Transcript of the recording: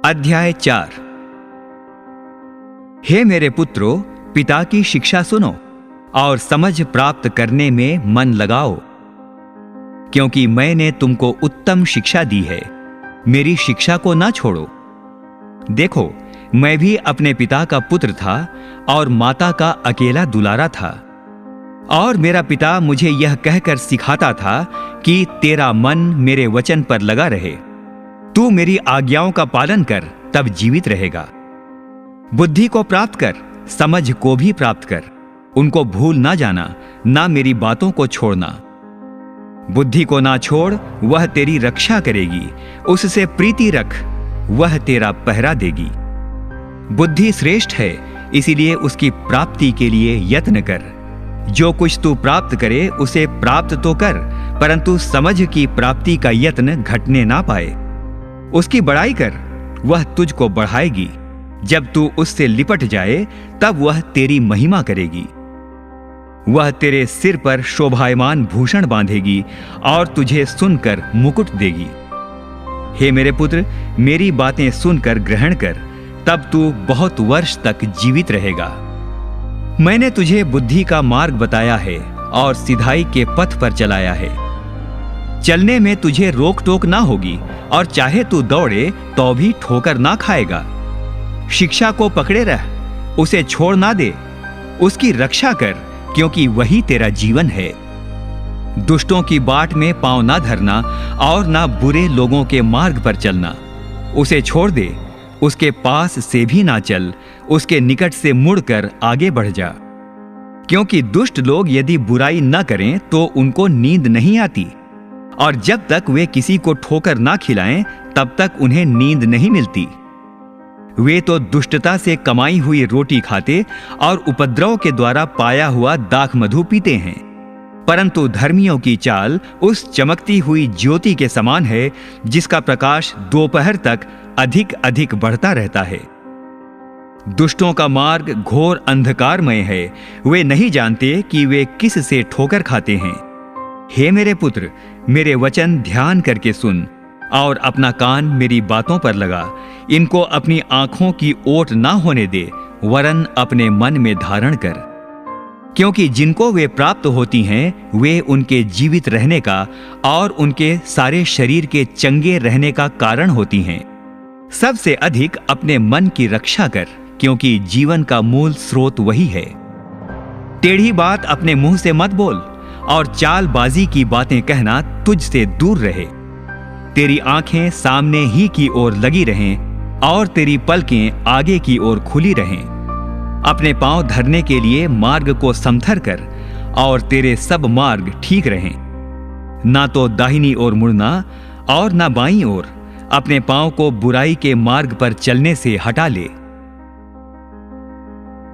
अध्याय 4। हे मेरे पुत्रों, पिता की शिक्षा सुनो और समझ प्राप्त करने में मन लगाओ, क्योंकि मैंने तुमको उत्तम शिक्षा दी है। मेरी शिक्षा को ना छोड़ो। देखो, मैं भी अपने पिता का पुत्र था और माता का अकेला दुलारा था, और मेरा पिता मुझे यह कहकर सिखाता था कि तेरा मन मेरे वचन पर लगा रहे। तू मेरी आज्ञाओं का पालन कर, तब जीवित रहेगा। बुद्धि को प्राप्त कर, समझ को भी प्राप्त कर। उनको भूल ना जाना, ना मेरी बातों को छोड़ना। बुद्धि को ना छोड़, वह तेरी रक्षा करेगी। उससे प्रीति रख, वह तेरा पहरा देगी। बुद्धि श्रेष्ठ है, इसीलिए उसकी प्राप्ति के लिए यत्न कर। जो कुछ तू प्राप्त करे उसे प्राप्त तो कर, परंतु समझ की प्राप्ति का यत्न घटने ना पाए। उसकी बड़ाई कर, वह तुझको बढ़ाएगी। जब तू उससे लिपट जाए, तब वह तेरी महिमा करेगी। वह तेरे सिर पर शोभायमान भूषण बांधेगी और तुझे सुनकर मुकुट देगी। हे मेरे पुत्र, मेरी बातें सुनकर ग्रहण कर, तब तू बहुत वर्ष तक जीवित रहेगा। मैंने तुझे बुद्धि का मार्ग बताया है और सिधाई के पथ पर चलाया है। चलने में तुझे रोक टोक ना होगी, और चाहे तू दौड़े तो भी ठोकर ना खाएगा। शिक्षा को पकड़े रह, उसे छोड़ ना दे। उसकी रक्षा कर, क्योंकि वही तेरा जीवन है। दुष्टों की बाट में पांव ना धरना और ना बुरे लोगों के मार्ग पर चलना। उसे छोड़ दे, उसके पास से भी ना चल। उसके निकट से मुड़कर आगे बढ़ जा, क्योंकि दुष्ट लोग यदि बुराई न करें तो उनको नींद नहीं आती, और जब तक वे किसी को ठोकर ना खिलाएं तब तक उन्हें नींद नहीं मिलती। वे तो दुष्टता से कमाई हुई रोटी खाते और उपद्रव के द्वारा पाया हुआ दाख मधु पीते हैं। परंतु धर्मियों की चाल उस चमकती हुई ज्योति के समान है, जिसका प्रकाश दोपहर तक अधिक अधिक बढ़ता रहता है। दुष्टों का मार्ग घोर अंधकारमय है। वे नहीं जानते कि वे किस से ठोकर खाते हैं। हे मेरे पुत्र, मेरे वचन ध्यान करके सुन और अपना कान मेरी बातों पर लगा। इनको अपनी आंखों की ओट ना होने दे, वरन अपने मन में धारण कर, क्योंकि जिनको वे प्राप्त होती हैं वे उनके जीवित रहने का और उनके सारे शरीर के चंगे रहने का कारण होती हैं। सबसे अधिक अपने मन की रक्षा कर, क्योंकि जीवन का मूल स्रोत वही है। टेढ़ी बात अपने मुंह से मत बोल, और चालबाजी की बातें कहना तुझसे दूर रहे। तेरी आंखें सामने ही की ओर लगी रहें और तेरी पलकें आगे की ओर खुली रहें। अपने पांव धरने के लिए मार्ग को समथर कर, और तेरे सब मार्ग ठीक रहें। ना तो दाहिनी ओर मुड़ना और ना बाईं ओर। अपने पांव को बुराई के मार्ग पर चलने से हटा ले।